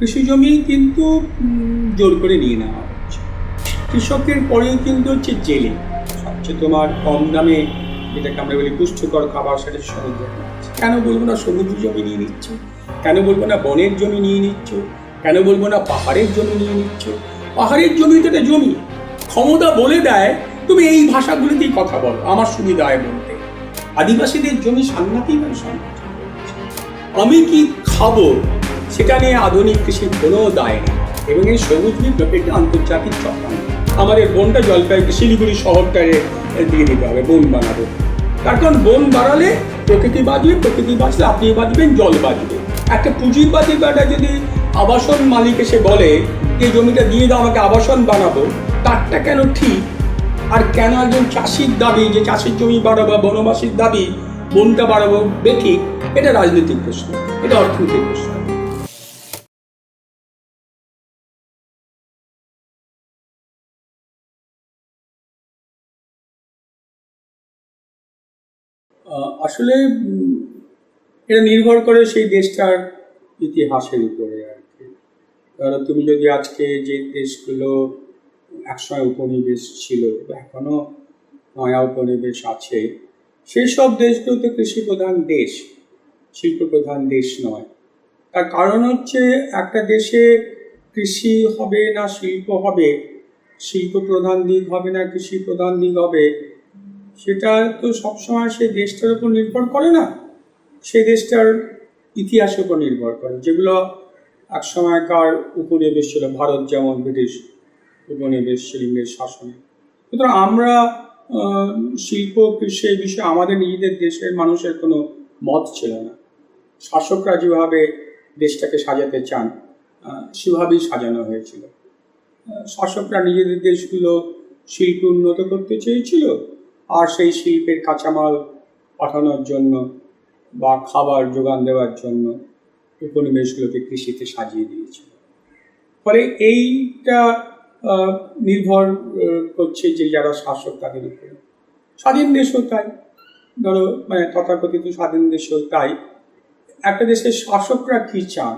কৃষি জমি কিন্তু জোর করে নিয়ে নেওয়া হচ্ছে। কৃষকের পরেই কিন্তু হচ্ছে জেলে, সবচেয়ে তোমার কম দামে যেটাকে আমরা বলি পুষ্টিকর খাবার, সেটা সমুদ্র। কেন বলবো না সমুদ্র জমি নিয়ে নিচ্ছ? কেন বলবো না বনের জমি নিয়ে নিচ্ছ? কেন বলবো না পাহাড়ের জমি নিয়ে নিচ্ছ? পাহাড়ের জমি তো একটা জমি, ক্ষমতা বলে দেয় তুমি এই ভাষাগুলিতেই কথা বলো, আমার সুবিধা হয় বলতে। আদিবাসীদের জমি সাংঘাতিক আমি কি খাবো সেটা নিয়ে আধুনিক কৃষির কোনো দায় নেই। এবং এই সবুজ বিপ্লব একটা আন্তর্জাতিক চক্রান্ত। আমাদের বনটা জলপাইগুড়ি শিলিগুড়ি শহরটারে দিয়ে দিতে হবে, বন বানাবো। তার কারণ বন বাড়ালে প্রকৃতি বাঁচবে, প্রকৃতি বাঁচলে আপনি বাঁচবেন, জল বাঁচবে। একটা পুঁজিবাদী বেটা যদি আবাসন মালিক এসে বলে এই জমিটা দিয়ে দাও আমাকে আবাসন বানাবো, তারটা কেন ঠিক? আর কেন একজন চাষির দাবি যে চাষের জমি বাড়াবো, বনবাসীর দাবি বনটা বাড়াবো বেঠিক? এটা রাজনৈতিক প্রশ্ন, এটা অর্থনৈতিক প্রশ্ন। আসলে এটা নির্ভর করে সেই দেশটার ইতিহাসের উপরে আর কি। কারণ তুমি যদি আজকে যে দেশগুলো একসময় উপনিবেশ ছিল, এখনো নয়া উপনিবেশ আছে, সেই সব দেশগুলোতে কৃষি প্রধান দেশ, শিল্প প্রধান দেশ নয়। তার কারণ হচ্ছে একটা দেশে কৃষি হবে না শিল্প হবে, শিল্প প্রধান দিক হবে না কৃষি প্রধান দিক হবে, সেটা তো সবসময় সেই দেশটার উপর নির্ভর করে না, সেই দেশটার ইতিহাসের উপর নির্ভর করে। যেগুলো এক সময়কার উপনিবেশ ছিল, ভারত যেমন ব্রিটিশ উপনিবেশ ছিল ইংরেজ শাসনে। সুতরাং আমরা শিল্প কৃষি এই বিষয়ে আমাদের নিজেদের দেশের মানুষের কোনো মত ছিল না। শাসকরা যেভাবে দেশটাকে সাজাতে চান সেভাবেই সাজানো হয়েছিল। শাসকরা নিজেদের দেশগুলো শিল্প উন্নত করতে চেয়েছিল, আর সেই শিল্পের কাঁচামাল পাঠানোর জন্য বা খাবার যোগান দেওয়ার জন্য উপনিবেশগুলোকে কৃষিতে সাজিয়ে দিয়েছিল। ফলে এইটা নির্ভর করছে যে যারা শাসক তাদের উপরে। স্বাধীন দেশও তাই, ধরো তথাকথিত স্বাধীন দেশও তাই। একটা দেশের শাসকরা কি চান,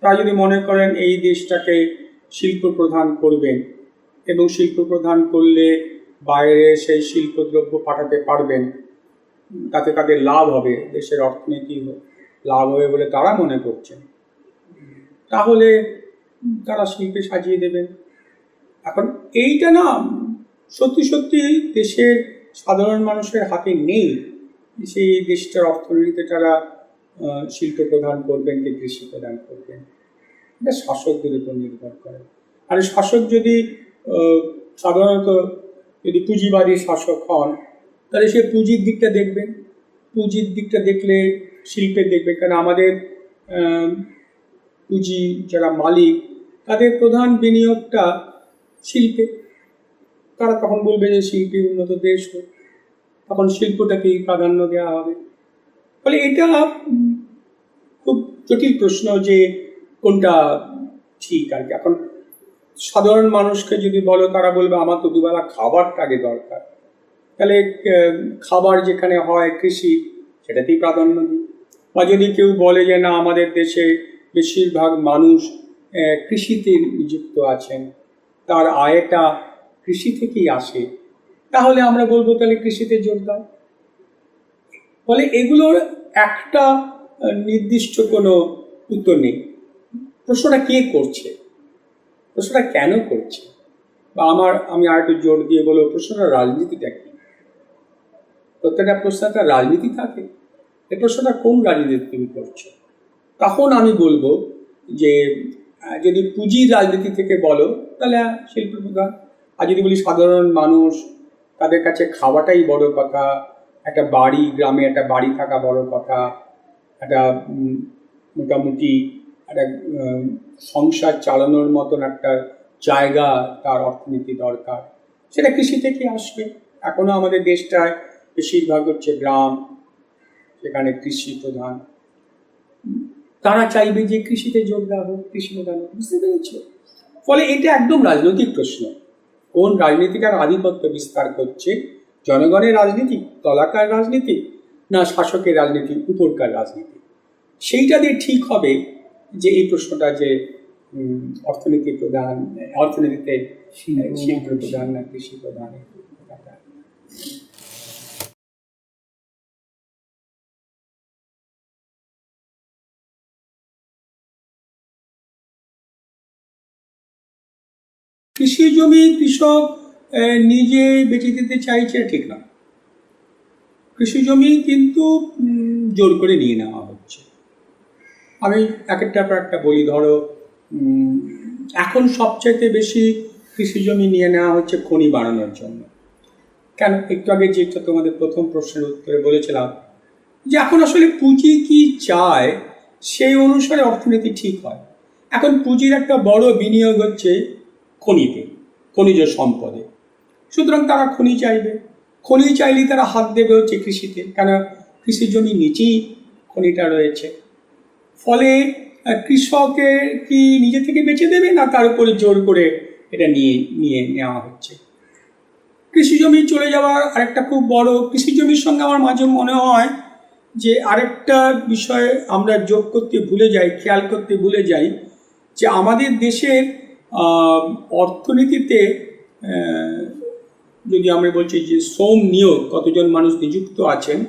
তারা যদি মনে করেন এই দেশটাকে শিল্প প্রধান করবেন এবং শিল্প প্রধান করলে বাইরে সেই শিল্পদ্রব্য পাঠাতে পারবেন, তাতে তাদের লাভ হবে, দেশের অর্থনীতি লাভ হবে বলে তারা মনে করছেন, তাহলে তারা শিল্পে সাজিয়ে দেবেন। এখন এইটা না সত্যি সত্যি দেশের সাধারণ মানুষের হাতে নেই, সেই দেশটার অর্থনীতিতে তারা শিল্প প্রদান করবেন কি কৃষি প্রদান করবেন, এটা শাসকদের উপর নির্ভর করে। আর শাসক যদি সাধারণত যদি পুঁজিবাদী শাসক হন, তাহলে সে পুঁজির দিকটা দেখবেন, পুঁজির দিকটা দেখলে শিল্পের দেখবে। কারণ আমাদের পুঁজি যারা মালিক তাদের প্রধান বিনিয়োগটা শিল্পে। তারা তখন বলবে যে শিল্পী উন্নত দেশ হোক, তখন শিল্পটাকেই প্রাধান্য দেওয়া হবে। ফলে এটা খুব জটিল প্রশ্ন যে কোনটা ঠিক আর কি। এখন সাধারণ মানুষকে যদি বলো, তারা বলবে আমার তো দুবেলা খাবারটা আগে দরকার, তাহলে খাবার যেখানে হয় কৃষি সেটাতেই প্রাধান্য দিই। বা যদি কেউ বলে যে না আমাদের দেশে বেশিরভাগ মানুষ কৃষিতে নিযুক্ত আছেন, তার আয়টা কৃষি থেকেই আসে, তাহলে আমরা বলবো তাহলে কৃষিতে জোর দাও। ফলে এগুলোর একটা নির্দিষ্ট কোনো উত্তর নেই। প্রশ্নটা কে করছে, প্রশ্নটা কেন করছে, বা আমি আর একটু জোর দিয়ে বলবো প্রশ্নটা রাজনীতিটা কি। প্রত্যেকটা প্রশ্ন একটা রাজনীতি থাকে, এই প্রশ্নটা কোন রাজনীতি তুমি করছো। তখন আমি বলবো যে যদি পুঁজির রাজনীতি থেকে বলো তাহলে শিল্প প্রধান, আর যদি বলি সাধারণ মানুষ তাদের কাছে খাওয়াটাই বড় কথা, একটা বাড়ি, গ্রামে একটা বাড়ি থাকা বড় কথা, একটা মোটামুটি একটা সংসার চালানোর মতন একটা জায়গা তার অর্থনীতি দরকার, সেটা কৃষি থেকে আসবে। এখনো আমাদের দেশটায় বেশিরভাগ হচ্ছে গ্রাম, সেখানে কৃষি প্রধান, তারা চাইবে যে কৃষিতে যোগ দেওয়া হোক, কৃষি প্রধান, বুঝতে পেরেছ? ফলে এটা একদম রাজনৈতিক প্রশ্ন, কোন রাজনীতিটার আধিপত্য বিস্তার করছে, জনগণের রাজনীতি, তলাকার রাজনীতি, না শাসকের রাজনীতি, উপরকার রাজনীতি। সেইটা দিয়ে ঠিক হবে যে এই প্রশ্নটা যে অর্থনীতি প্রধান, অর্থনীতিতে শিল্প প্রধান না কৃষি প্রধান। কৃষি জমি কৃষক নিজে বেঁচে দিতে চাইছে ঠিক না, কৃষি জমি কিন্তু জোর করে নিয়ে নেওয়া হচ্ছে। আমি একটা পর একটা বলি, ধরো এখন সবচাইতে বেশি কৃষি জমি নিয়ে নেওয়া হচ্ছে খনি বানানোর জন্য। কেন? একটু আগে যেটা তোমাদের প্রথম প্রশ্নের উত্তরে বলেছিলাম যে এখন আসলে পুঁজি কি চায় সেই অনুসারে অর্থনীতি ঠিক হয়। এখন পুঁজির একটা বড় বিনিয়োগ হচ্ছে খনিতে, খনিজ সম্পদে। সুতরাং তারা খনি চাইবে, খনি চাইলেই তারা হাত দেবে হচ্ছে কৃষিতে, কেন কৃষি জমি নিচেই খনিটা রয়েছে। ফলে কৃষকের কি নিজে থেকে বেঁচে দেবে, না তার উপরে জোর করে এটা নিয়ে নেওয়া হচ্ছে। কৃষি জমি চলে যাওয়ার আরেকটা খুব বড়, কৃষি জমির সঙ্গে আমার মাঝে মনে হয় যে আরেকটা বিষয় আমরা যোগ করতে ভুলে যাই, খেয়াল করতে ভুলে যাই, যে আমাদের দেশের অর্থনীতিতে যদি আমরা বলছি যে শ্রম নিয়োগ, কতজন মানুষ নিযুক্ত আছেন,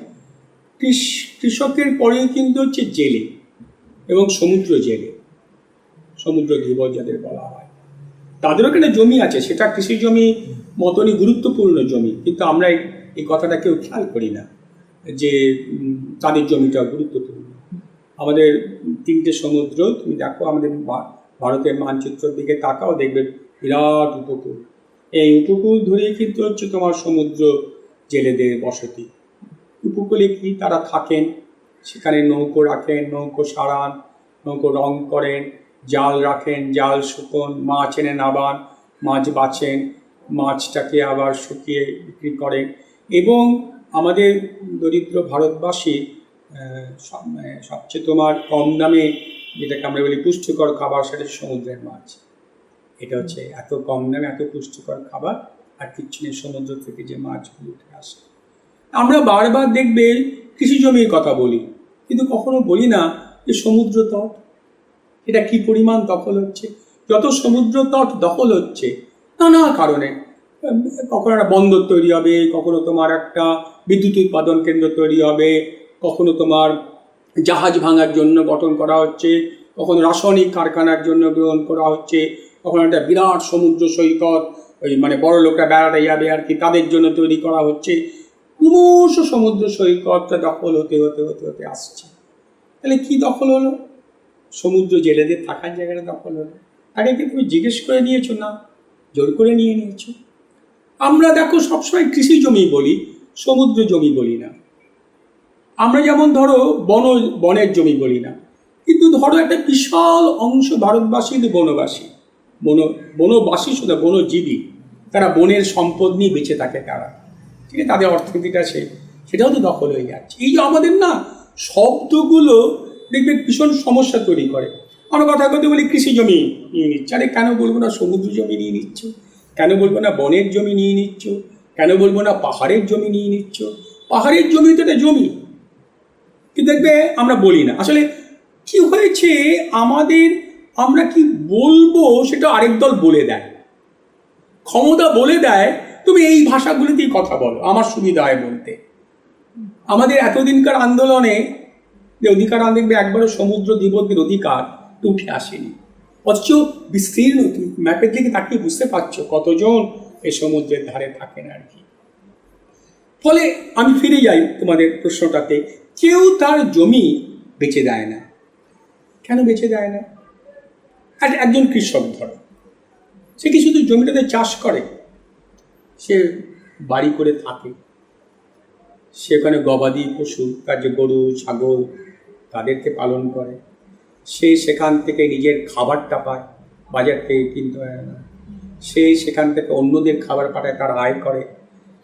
কৃষকের পরেই কিন্তু হচ্ছে জেলে এবং সমুদ্র জেলে, সমুদ্র ধীবর যাদের বলা হয়। তাদেরও কিন্তু জমি আছে, সেটা কৃষি জমি মতনই গুরুত্বপূর্ণ জমি, কিন্তু আমরা এই কথাটা কেউ খেয়াল করি না যে তাদের জমিটা গুরুত্বপূর্ণ। আমাদের 3টে সমুদ্র, তুমি দেখো আমাদের ভারতের মানচিত্রের দিকে তাকাও, দেখবে বিরাট উপকূল। এই উপকূল ধরেই কিন্তু হচ্ছে তোমার সমুদ্র জেলেদের বসতি। উপকূলে কি তারা থাকেন, সেখানে নৌকো রাখেন, নৌকো সারান, নৌকো রং করেন, জাল রাখেন, জাল শুকোন, মাছ এনে নাবান, মাছ বাছেন, মাছটাকে আবার শুকিয়ে বিক্রি করেন। এবং আমাদের দরিদ্র ভারতবাসী সবচেয়ে তোমার কম দামে যেটাকে আমরা বলি পুষ্টিকর খাবার, সেটা সমুদ্রের মাছ। এটা হচ্ছে এত কম দামে এত পুষ্টিকর খাবার, আর কিচ্ছু নেই, সমুদ্র থেকে যে মাছগুলো উঠে আসে। আমরা বারবার দেখবে কৃষি জমির কথা বলি, কিন্তু কখনো বলি না যে সমুদ্র তট এটা কি পরিমাণ দখল হচ্ছে। যত সমুদ্র তট দখল হচ্ছে নানা কারণে, কখনো একটা বন্দর তৈরি হবে, কখনো তোমার একটা বিদ্যুৎ উৎপাদন কেন্দ্র তৈরি হবে, কখনো তোমার জাহাজ ভাঙার জন্য গঠন করা হচ্ছে, কখনো রাসায়নিক কারখানার জন্য গ্রহণ করা হচ্ছে, কখনো একটা বিরাট সমুদ্র সৈকত, ওই মানে বড় লোকরা বেড়াতে যাবে আর কি, তাদের জন্য তৈরি করা হচ্ছে। ক্রমশ সমুদ্র সৈকতটা দখল হতে হতে হতে হতে আসছে। তাহলে কি দখল হলো? সমুদ্র জেলেদের থাকার জায়গাটা দখল হলো। আগে কি তুমি জিজ্ঞেস করে নিয়েছো? না, জোর করে নিয়ে নিয়েছো। আমরা দেখো সবসময় কৃষি জমি বলি, সমুদ্র জমি বলি না। আমরা যেমন ধরো বনের জমি বলি না, কিন্তু ধরো একটা বিশাল অংশ ভারতবাসী বনবাসী, বনবাসী শুধু বনজীবী, তারা বনের সম্পদ নিয়ে বেঁচে থাকে, তারা ঠিক আছে, তাদের অর্থনীতিটা সেটাও তো দখল হয়ে যাচ্ছে। এই যে আমাদের না শব্দগুলো দেখবে ভীষণ সমস্যা তৈরি করে। আমরা কথা বলতে বলি কৃষি জমি নিয়ে নিচ্ছে, আরে কেন বলবো না সমুদ্র জমি নিয়ে নিচ্ছ, কেন বলবো না বনের জমি নিয়ে নিচ্ছ, কেন বলবো না পাহাড়ের জমি নিয়ে নিচ্ছ। পাহাড়ের জমি তো একটা জমি, কিন্তু দেখবে আমরা বলি না। আসলে কি হয়েছে আমাদের, আমরা কি বলবো সেটা আরেক দল বলে দেয়, ক্ষমতা বলে দেয় তুমি এই ভাষাগুলোতেই কথা বলো, আমার সুবিধা হয় বলতে। আমাদের এতদিনকার আন্দোলনে যে অধিকার দেখবে একবারও সমুদ্র দ্বীপদের অধিকার উঠে আসেনি, অথচ বিস্তীর্ণ ম্যাপের দিকে তাকিয়ে বুঝতে পারছো কতজন এই সমুদ্রের ধারে থাকেন আর কি। ফলে আমি ফিরে যাই তোমাদের প্রশ্নটাতে, কেউ তার জমি বেচে দেয় না। কেন বেচে দেয় না? একজন কৃষক ধরো, সে কি শুধু জমিটাতে চাষ করে? সে বাড়ি করে থাকে, সেখানে গবাদি পশু, তার যে গরু ছাগল, তাদেরকে পালন করে, সে সেখান থেকে নিজের খাবারটা পায়, বাজার থেকে কিনতে হয় না। সে সেখান থেকে অন্যদের খাবার পাঠায়, তার আয় করে।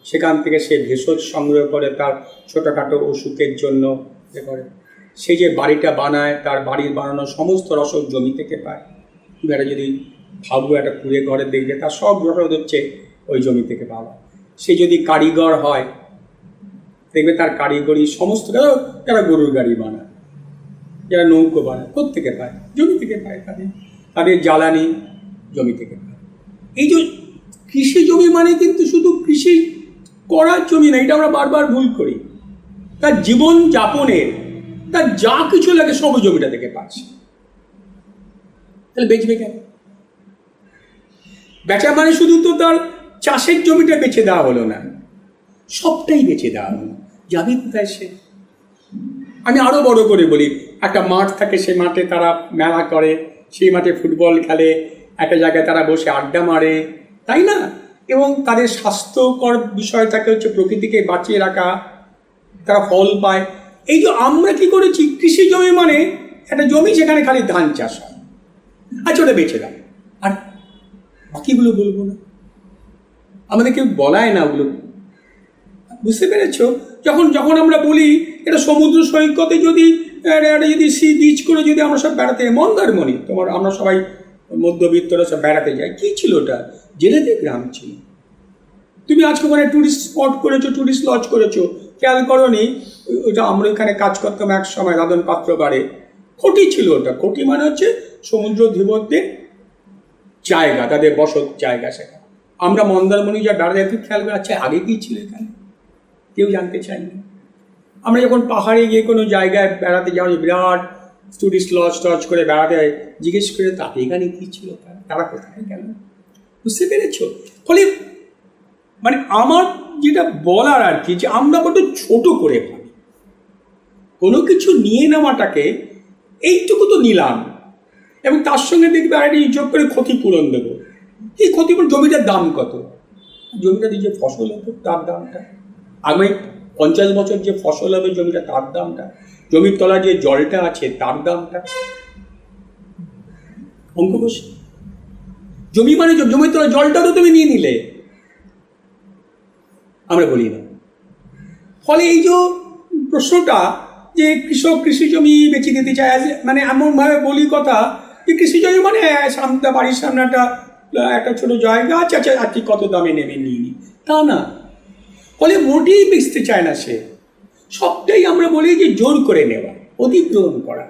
সেখান থেকে সে ভেষজ সংগ্রহ করে, তার ছোটোখাটো অসুখের জন্য করে। সে যে বাড়িটা বানায়, তার বাড়ির বানানো সমস্ত রসদ জমি থেকে পায়। এবারে যদি ভাবু একটা কুড়ে ঘরে দেখবে, তার সব রসদ হচ্ছে ওই জমি থেকে পাওয়া। সে যদি কারিগর হয়, দেখবে তার কারিগরি সমস্ত, যারা গরুর গাড়ি বানায়, যারা নৌকো বানায়, কোত্থেকে পায়? জমি থেকে পায় তাদের। তাদের জ্বালানি জমি থেকে পায়। এই যে কৃষি জমি মানে কিন্তু শুধু কৃষি করার জমি না, এটা আমরা বারবার ভুল করি। তার জীবন যাপনের, তার যা কিছু লাগে সব জমিটা থেকে পাচ্ছে। তাহলে বেচবে কেন? বেচা মানে শুধু তো তার চাষের জমিটা বেচে দেওয়া হলো না, সবটাই বেচে দেওয়া হলো। যাবে কোথায় সে? আমি আরো বড় করে বলি, একটা মাঠ থাকে, সেই মাঠে তারা মেলা করে, সেই মাঠে ফুটবল খেলে, একটা জায়গায় তারা বসে আড্ডা মারে, তাই না? এবং তাদের স্বাস্থ্যকর বিষয় থাকে হচ্ছে প্রকৃতিকে বাঁচিয়ে রাখা, তারা ফল পায়। এই যে আমরা কি করেছি, কৃষি জমি মানে একটা জমি যেখানে খালি ধান চাষ হয়, আচ্ছা ওটা বেঁচে দাও, আর বাকিগুলো বলবো না, আমাদেরকে বলায় না ওগুলো। বুঝতে পেরেছ? যখন যখন আমরা বলি এটা সমুদ্র সৈকতে যদি সি বিচ করে যদি আমরা সব বেড়াতে, মন্দারমণি তোমার আমরা সবাই মধ্যবিত্তরা সব বেড়াতে যাই, কি ছিল ওটা? জেলেদের গ্রাম ছিল। তুমি আজকে ওখানে টুরিস্ট স্পট করেছো, টুরিস্ট লজ করেছো, খেয়াল করোনি ওটা? আমরা এখানে কাজ করতাম এক সময় রাধন পাত্র বাড়ে, খটি ছিল ওটা। খটি মানে হচ্ছে সমুদ্র ধীবরদের জায়গা, তাদের বসত জায়গা। সেটা আমরা মন্দারমণি যা বেড়াতে একটু খেয়াল করে, আচ্ছা আগে কি ছিল এখানে? কেউ জানতে চাইনি। আমরা যখন পাহাড়ে গিয়ে কোনো জায়গায় বেড়াতে যাওয়া, বিরাট টুরিস্ট লজ টজ করে বেড়াতে হয়, জিজ্ঞেস করে তাতে এখানে কী ছিল, তারা কোথায় গেল? বুঝতে পেরেছ? ফলে মানে আমার যেটা বলার আর কি, যে আমরা বড্ড ছোট করে ভাবি কোনো কিছু নিয়ে নেওয়াটাকে। এইটুকু তো নিলাম, এবং তার সঙ্গে দেখবে আরেকটা যোগ করে ক্ষতিপূরণ দেবো। এই ক্ষতিপূরণ, জমিটার দাম কত? জমিটা দিয়ে যে ফসল হতো তার দামটা, আমি 50 বছর যে ফসল হবে জমিটা তার দামটা, জমির তলায় যে জলটা আছে তার দামটা, অঙ্ক বসে। জমি মানে জমির তলায় জলটা তো তুমি নিয়ে নিলে, আমরা বলি না। ফলে এই যে প্রশ্নটা যে কৃষক কৃষি জমি বেঁচে দিতে চায়, মানে এমনভাবে বলি কথা যে কৃষি জমি মানে সামনে বাড়ির সামনে একটা ছোট জায়গা আছে, আচ্ছা আর কি কত দামে নেবে নিয়ে নি, তা না। ফলে মোটেই বেচতে চায় না সে। সবটাই আমরা বলি যে জোর করে নেওয়া, অধিগ্রহণ করা,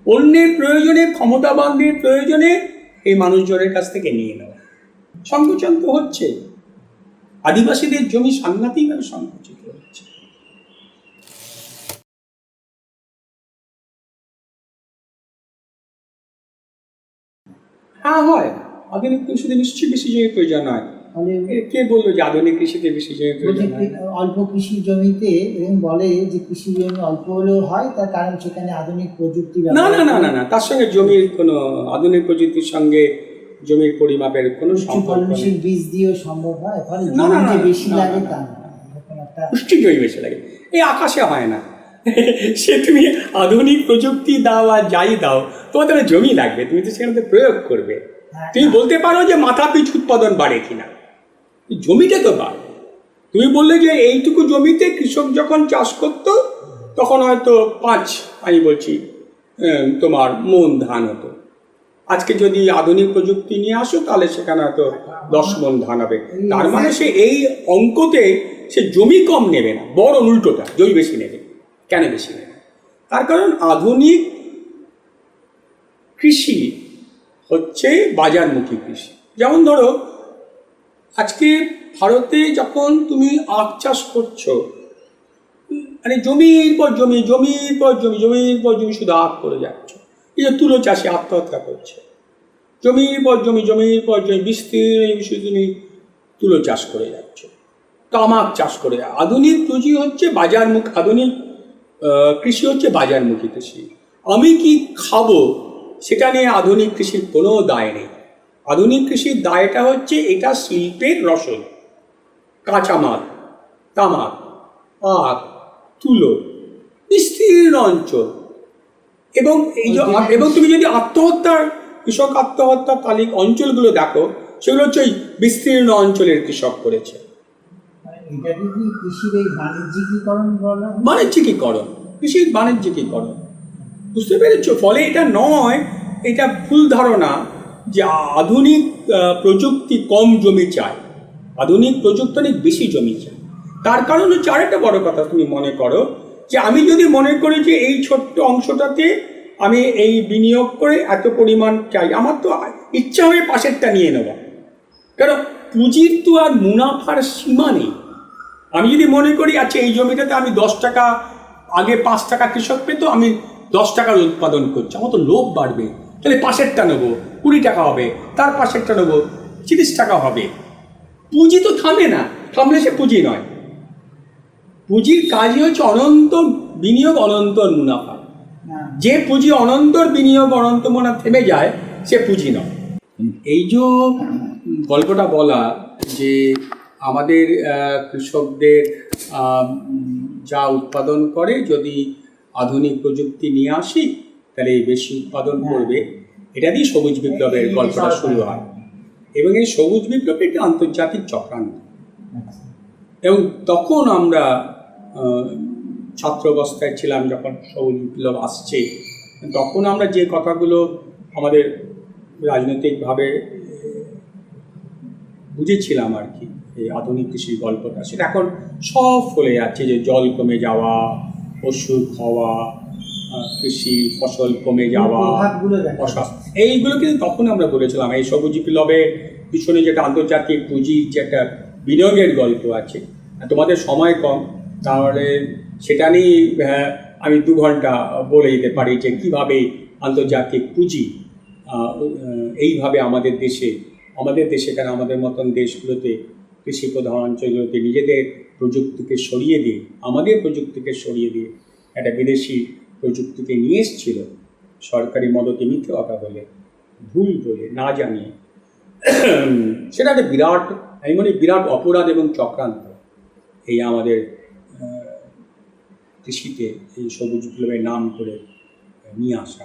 অন্যের প্রয়োজনে, ক্ষমতাবানদের প্রয়োজনে এই মানুষজনের কাছ থেকে নিয়ে নেওয়া। সংকোচন তো হচ্ছে, আদিবাসীদের জমি সাংঘাতিকভাবে সংকুচিত হচ্ছে। হ্যাঁ হয়, আধুনিক কৃষিতে নিশ্চয়ই বেশি জমির প্রয়োজন হয়। কে বললো যে আধুনিক কৃষিতে বেশি জমির প্রয়োজন হয়? অল্প কৃষি জমিতে বলে যে কৃষি জমি অল্প হলেও হয়, তার কারণ সেখানে আধুনিক প্রযুক্তি। না না না না না, তার সঙ্গে জমির কোনো আধুনিক প্রযুক্তির সঙ্গে জমির পরিমাপের কোনো সম্পর্ক নেই। বীজ দিয়েও সম্ভব হয়, ফলে জমি যে বেশি লাগে তা না, পুষ্টি জমি বেশি লাগে। এই আকাশে হয় না। সে তুমি আধুনিক প্রযুক্তি দাও আর যাই দাও, তোমার তাহলে জমি লাগবে, তুমি তো সেখানে প্রয়োগ করবে। তুমি বলতে পারো যে মাথা পিছু উৎপাদন বাড়ে কিনা, জমিটা তো বাড়ে। তুমি বললে যে এইটুকু জমিতে কৃষক যখন চাষ করতো তখন হয়তো 5, আমি বলছি তোমার মন ধান হতো। আজকে যদি আধুনিক প্রযুক্তি নিয়ে আসো তাহলে সেখানে হয়তো 10 মন ধান হবে। তার মানে সে এই অঙ্কতে সে জমি কম নেবে না, বড় উল্টোটা জমি বেশি নেবে। কেন বেশি নেবে? তার কারণ আধুনিক কৃষি হচ্ছে বাজারমুখী কৃষি। যেমন ধরো আজকে ভারতে যখন তুমি আখ চাষ করছো, মানে জমির পর জমি, জমির পর জমি, জমির পর জমি শুধু আখ করে যাচ্ছ। এই যে তুলো চাষে আত্মহত্যা করছে, জমির পর জমি, জমির পর জমি, বিস্তীর্ণ তুমি তুলো চাষ করে যাচ্ছ, তামাক চাষ করে। আধুনিক কৃষি হচ্ছে বাজারমুখী, আধুনিক কৃষি হচ্ছে বাজারমুখী কৃষি। আমি কি খাবো সেটা নিয়ে আধুনিক কৃষির কোনো দায় নেই। আধুনিক কৃষির দায়টা হচ্ছে এটা শিল্পের রসদ, কাঁচামাল, তামাক, আখ, তুলো, বিস্তীর্ণ অঞ্চল। এবং এই যে এবং তুমি যদি আত্মহত্যার, কৃষক আত্মহত্যার তালিকা অঞ্চলগুলো দেখো, সেগুলো হচ্ছে ওই বিস্তীর্ণ অঞ্চলের কৃষক করেছে। বাণিজ্যিকীকরণ, কৃষির বাণিজ্যিকীকরণ, বুঝতে পেরেছ? ফলে এটা নয়, এটা ভুল ধারণা যে আধুনিক প্রযুক্তি কম জমি চায়। আধুনিক প্রযুক্তি অনেক বেশি জমি চায়। তার কারণ হচ্ছে আরেকটা বড় কথা, তুমি মনে করো যে আমি যদি মনে করি যে এই ছোট্ট অংশটাতে আমি এই বিনিয়োগ করে এত পরিমাণ চাই, আমার তো ইচ্ছা হয়ে পাশেরটা নিয়ে নেওয়া। কারণ পুঁজির তো আর মুনাফার সীমা নেই। আমি যদি মনে করি আচ্ছা এই জমিটাতে আমি 10 টাকা, আগে 5 টাকা কৃষক পেত, আমি 10 টাকার উৎপাদন করছি, আমার তো লোভ বাড়বে, তাহলে পাশেরটা নেবো, 20 টাকা হবে, তার পাশেরটা নেবো 30 টাকা হবে। পুঁজি তো থামে না, থামলে সে পুঁজি নয়। পুঁজির কাজই হচ্ছে অনন্ত বিনিয়োগ, অনন্ত মুনাফা। যে পুঁজি অনন্তর বিনিয়োগ, অনন্ত মুনাফা থেমে যায়, সে পুঁজি নয়। এই যে গল্পটা বলা যে আমাদের কৃষকদের যা উৎপাদন করে যদি আধুনিক প্রযুক্তি নিয়ে আসি তাহলে বেশি উৎপাদন করবে, এটা দিয়ে সবুজ বিপ্লবের গল্পটা শুরু হয়। এবং এই সবুজ বিপ্লব একটি আন্তর্জাতিক চক্রান্ত। এবং তখন আমরা ছাত্র অবস্থায় ছিলাম, যখন সবুজ বিপ্লব আসছে, তখন আমরা যে কথাগুলো আমাদের রাজনৈতিকভাবে বুঝেছিলাম আর কি, এই আধুনিক কৃষির গল্পটা, সেটা এখন সব ফলে যাচ্ছে। যে জল কমে যাওয়া, অসুখ হওয়া, কৃষি ফসল কমে যাওয়া, এইগুলো কিন্তু তখন আমরা বলেছিলাম। এই সবুজ বিপ্লবের পিছনে যেটা আন্তর্জাতিক পুঁজির যে একটা বিনিয়োগের গল্প আছে। তোমাদের সময় কম, তাহলে সেটা নিয়ে আমি 2 ঘন্টা বলে দিতে পারি যে কীভাবে আন্তর্জাতিক পুঁজি এইভাবে আমাদের দেশে কেন আমাদের মতন দেশগুলোতে, কৃষি প্রধান অঞ্চলগুলোতে নিজেদের প্রযুক্তিকে সরিয়ে দিয়ে, আমাদের প্রযুক্তিকে সরিয়ে দিয়ে একটা বিদেশি প্রযুক্তিকে নিয়ে এসেছিল সরকারি মদতে, মিথ্যে কথা বলে, ভুল বলে, না জানিয়ে। সেটা একটা বিরাট, আমি মনে বিরাট অপরাধ এবং চক্রান্ত এই আমাদের কৃষিতে এই সবুজ বিপ্লবের নাম করে নিয়ে আসা।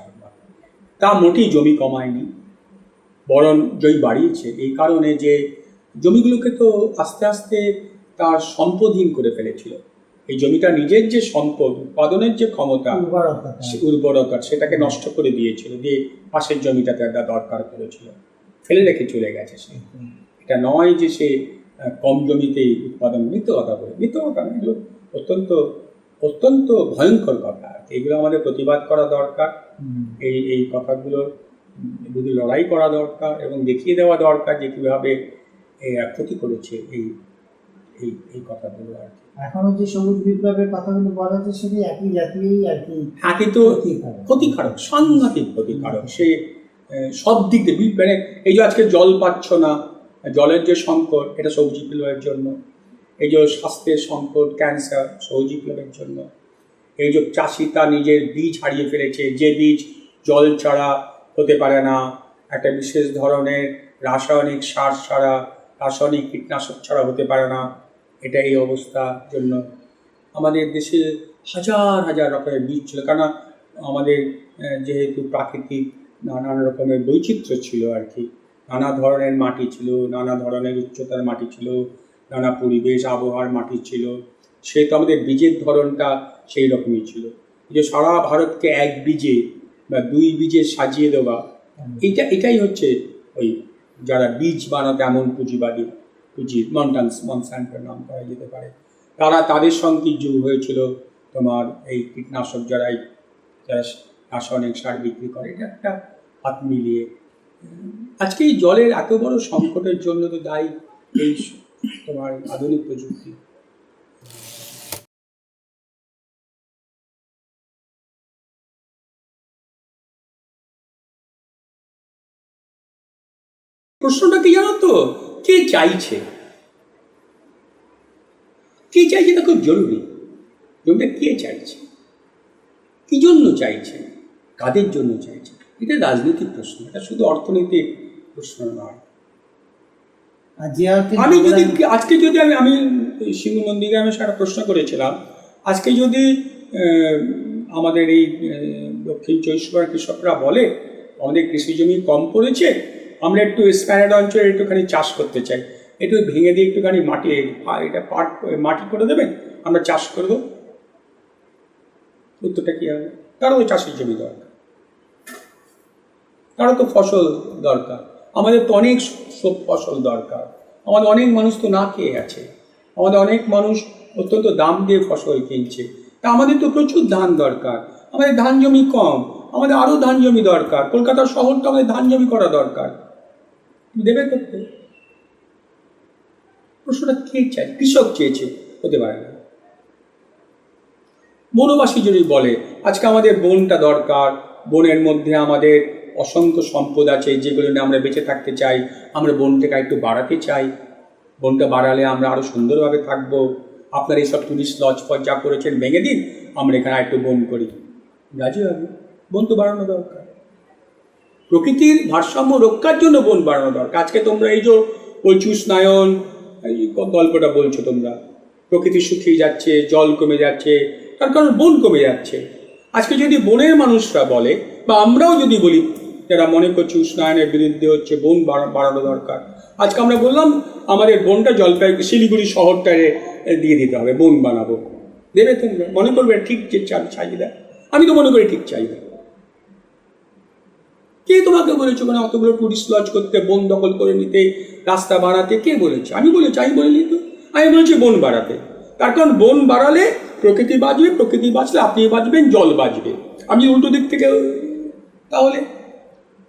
তা মোটেই জমি কমায়নি, বরং জমি বাড়িয়েছে। এই কারণে যে জমিগুলোকে তো আস্তে আস্তে তার সম্পদহীন করে ফেলেছিল। এই জমিটা নিজের যে সম্পদ, উৎপাদনের যে ক্ষমতা, উর্বরতা, সেটাকে নষ্ট করে দিয়েছিল, দিয়ে পাশের জমিটাতে একটা দরকার করেছিল, ফেলে রেখে চলে গেছে সে। এটা নয় যে সে কম জমিতেই উৎপাদন, মিথ্যে কথা বলে, মিথ্যে কথা না, এগুলো অত্যন্ত অত্যন্ত ভয়ঙ্কর কথা। এইগুলো আমাদের প্রতিবাদ করা দরকার। এই কথাগুলোর বিরুদ্ধে লড়াই করা দরকার এবং দেখিয়ে দেওয়া দরকার যে কীভাবে ক্ষতি করেছে এই কথাগুলো আর কি। এখনো যে সবুজ বিপ্লবের কথাগুলো বলা হচ্ছে সেটা একই জাতীয়ই আর কি, কিন্তু ক্ষতিকারক, সাংঘাতিক ক্ষতিকারক। সে সব দিক দিয়ে, মানে এই যে আজকে জল পাচ্ছ না, জলের যে সংকট, এটা সবুজ বিপ্লবের জন্য। এই যে স্বাস্থ্যের সংকট, ক্যান্সার, সবুজ বিপ্লবের জন্য। এই যে চাষি তার নিজের বীজ হারিয়ে ফেলেছে, যে বীজ জল ছাড়া হতে পারে না, একটা বিশেষ ধরনের রাসায়নিক সার ছাড়া, রাসায়নিক কীটনাশক ছাড়া হতে পারে না, এটা এই অবস্থার জন্য আমাদের দেশে হাজার হাজার রকমের বীজ ছিল। কেন আমাদের যেহেতু প্রাকৃতিক নানান রকমের বৈচিত্র্য ছিল আর কি, নানা ধরনের মাটি ছিল, নানা ধরনের উচ্চতার মাটি ছিল, নানা পরিবেশ আবহাওয়ার মাটি ছিল, সেহেতু আমাদের বীজের ধরনটা সেই রকমই ছিল। যে সারা ভারতকে এক বীজে বা 2 বীজে সাজিয়ে দেওয়া, এটাই হচ্ছে ওই যারা বীজ বানাতে এমন পুঁজিবাদী, পুঁজির মনসান্টোর নাম করা যেতে পারে, তাদের সঙ্গে যুগ হয়েছিল তোমার এই কীটনাশক, যারা রাসায়নিক সার বিক্রি করে। এটা একটা হাত মিলিয়ে আজকে এই জলের এত বড় সংকটের জন্য তো দায়ী এই তোমার আধুনিক প্রযুক্তি। প্রশ্নটা কি জানো তো, কে চাইছে? কে চাইছে এটা খুব জরুরি। জমিটা কে চাইছে, কি জন্য চাইছে, কাদের জন্য চাইছে, এটা রাজনৈতিক প্রশ্ন, এটা শুধু অর্থনৈতিক প্রশ্ন নয়। আমি যদি আজকে যদি আমি সিংহ নন্দীগ্রামে একটা প্রশ্ন করেছিলাম, আজকে যদি আমাদের এই দক্ষিণ 24 কৃষকরা বলে আমাদের কৃষি জমি কম পড়েছে, আমরা একটু স্প্যানেড অঞ্চলে একটুখানি চাষ করতে চাই, একটু ভেঙে দিয়ে একটুখানি মাটি করে দেবেন, আমরা চাষ করব, উত্তরটা কী হবে? তারও তো চাষের জমি দরকার, তারও তো ফসল দরকার, আমাদের তো অনেক সব ফসল দরকার, আমাদের অনেক মানুষ তো না খেয়ে আছে, আমাদের অনেক মানুষ অত্যন্ত দাম দিয়ে ফসল কিনছে, তা আমাদের তো প্রচুর ধান দরকার, আমাদের ধান জমি কম, আমাদের আরও ধান জমি দরকার, কলকাতার শহরটা আমাদের ধান জমি করা দরকার, দেবে করতে? প্রশ্নটা কে চায়? কৃষক চেয়েছে, হতে পারে না। বনবাসী যদি বলে আজকে আমাদের বনটা দরকার, বনের মধ্যে আমাদের অসংখ্য সম্পদ আছে যেগুলো নিয়ে আমরা বেঁচে থাকতে চাই, আমরা বনটাকে একটু বাড়াতে চাই, বনটা বাড়ালে আমরা আরও সুন্দরভাবে থাকবো, আপনারা এইসব টুরিস্ট লজ ফজ যা করেছেন ভেঙে দিন, আমরা এখানে একটু বন করি, রাজি হবে? বন তো বাড়ানো দরকার, প্রকৃতির ভারসাম্য রক্ষার জন্য বন বাড়ানো দরকার। আজকে তোমরা এই যে বলছি উষ্ণায়ন, এই গল্পটা বলছো তোমরা, প্রকৃতি শুকিয়ে যাচ্ছে, জল কমে যাচ্ছে, তার কারণ বন কমে যাচ্ছে। আজকে যদি বনের মানুষরা বলে, বা আমরাও যদি বলি যারা মনে করছি উষ্ণায়নের বিরুদ্ধে হচ্ছে, বন বাড়ানো দরকার, আজকে আমরা বললাম আমাদের বনটা জলপাইগুড়ি শিলিগুড়ি শহরটারে দিয়ে দিতে হবে, বন বানাবো, দেবে তোমরা? মনে করবে ঠিক যে চাহিদা? আমি তো মনে করি ঠিক চাহিদা। কে তোমাকে বলেছে মানে অতগুলো টুরিস্ট লজ করতে, বন দখল করে নিতে, রাস্তা বাড়াতে? কে বলেছে? আমি বলেছি? আমি বলিনি তো, আমি বলেছি বন বাড়াতে। তার কারণ বন বাড়ালে প্রকৃতি বাঁচবে, প্রকৃতি বাঁচলে আপনি বাঁচবেন, জল বাঁচবে। আমি উল্টো দিক থেকে, তাহলে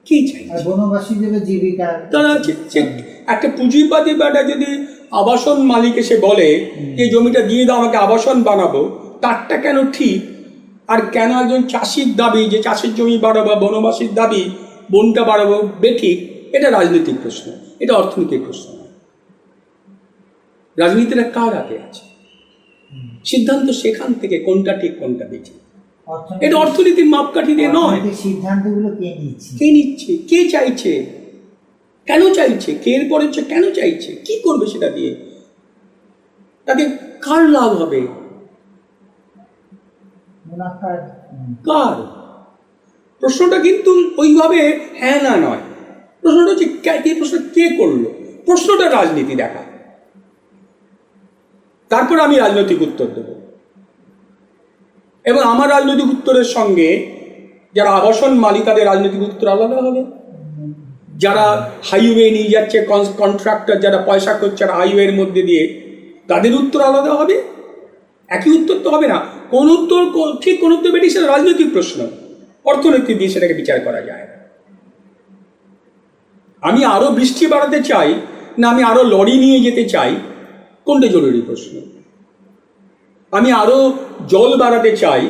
কি চাই? বনবাসীদের জীবিকা তারা একটা পুঁজিবাদী বেটা যদি আবাসন মালিক এসে বলে যে জমিটা দিয়ে দাও আমাকে আবাসন বানাবো, তারটা কেন ঠিক? আর কেন একজন চাষির দাবি যে চাষের জমি বাড়াবো, বনবাসীর দাবি বনটা বাড়াবো বেঠিক? এটা রাজনৈতিক প্রশ্ন, এটা অর্থনৈতিক প্রশ্ন। রাজনীতিটা কার হাতে আছে? সিদ্ধান্ত সেখান থেকে কোনটা ঠিক কোনটা বেঠিক, এটা অর্থনীতির মাপকাঠি দিয়ে নয়। সিদ্ধান্তগুলো কে নিচ্ছে? কে চাইছে? কেন চাইছে? কে এর পরে কেন চাইছে? কি করবে সেটা দিয়ে? তাকে কার লাভ হবে? কার? প্রশ্নটা কিন্তু ওইভাবে হ্যাঁ না নয়, প্রশ্নটা হচ্ছে প্রশ্ন কে করলো, প্রশ্নটা রাজনীতি দেখা, তারপর আমি রাজনৈতিক উত্তর দেব। এবং আমার রাজনৈতিক উত্তরের সঙ্গে যারা আবাসন মালিক তাদের রাজনৈতিক উত্তর আলাদা হবে। যারা হাইওয়ে নিয়ে যাচ্ছে, কন্ট্রাক্টর যারা পয়সা করছে হাইওয়ের মধ্যে দিয়ে, তাদের উত্তর আলাদা হবে। একই উত্তর তো হবে না। কোন উত্তর ঠিক, কোন উত্তর বেটি, সেটা রাজনৈতিক প্রশ্ন, অর্থনীতি দিয়ে সেটাকে বিচার করা যায় না। আমি আরো বৃষ্টি বাড়াতে চাই না আমি আরো লরি নিয়ে যেতে চাই, কোনটা জরুরি প্রশ্ন? আমি আরো জল বাড়াতে চাই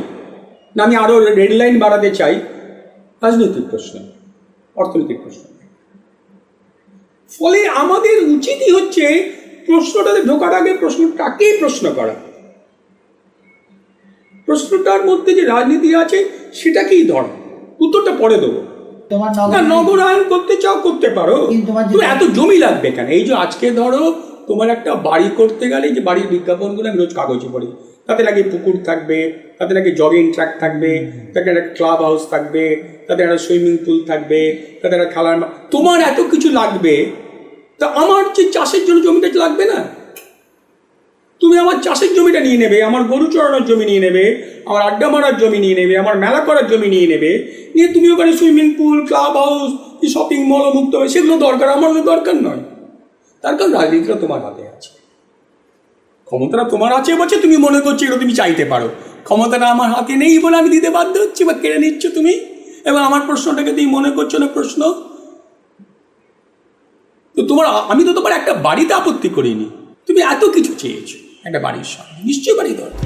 না আমি আরো রেড লাইন বাড়াতে চাই, রাজনৈতিক প্রশ্ন, অর্থনৈতিক প্রশ্ন। ফলে আমাদের উচিতই হচ্ছে প্রশ্নটাতে ঢোকার আগে প্রশ্নটাকেই প্রশ্ন করা, প্রশ্নটার মধ্যে যে রাজনীতি আছে সেটাকেই ধর, উত্তরটা পরে দেবো। নগরায়ন করতে চাও করতে পারো, তোমার এত জমি লাগবে কেন? এই যে আজকে ধরো তোমার একটা বাড়ি করতে গেলে যে বাড়ির বিজ্ঞাপনগুলো আমি রোজ কাগজে পড়ি, তাতে নাকি পুকুর থাকবে, তাতে নাকি জগিং ট্র্যাক থাকবে, তাতে একটা ক্লাব হাউস থাকবে, তাতে একটা সুইমিং পুল থাকবে, তাতে একটা খেলার, তোমার এত কিছু লাগবে, তা আমার যে চাষের জন্য জমিটা লাগবে না? তুমি আমার চাষের জমিটা নিয়ে নেবে, আমার গরু চড়ানোর জমি নিয়ে নেবে, আমার আড্ডা মারার জমি নিয়ে নেবে, আমার মেলা করার জমি নিয়ে নেবে, নিয়ে তুমি ওখানে swimming pool, club house, shopping mall মুক্ত হবে, সেগুলো দরকার, আমার দরকার নয়। তার কারণ রাজনীতিটা তোমার হাতে আছে, ক্ষমতাটা তোমার আছে বলছে তুমি মনে করছো এটা তুমি চাইতে পারো, ক্ষমতাটা আমার হাতে নেই বলে আমি দিতে বাধ্য হচ্ছি বা কেড়ে নিচ্ছ তুমি, এবং আমার প্রশ্নটাকে তুমি মনে করছো না প্রশ্ন। তো আমি তো তোমার একটা বাড়িতে আপত্তি করিনি, তুমি এত কিছু চেয়েছো একটা বাড়ির সামনে, নিশ্চয়ই বাড়ি দরকার।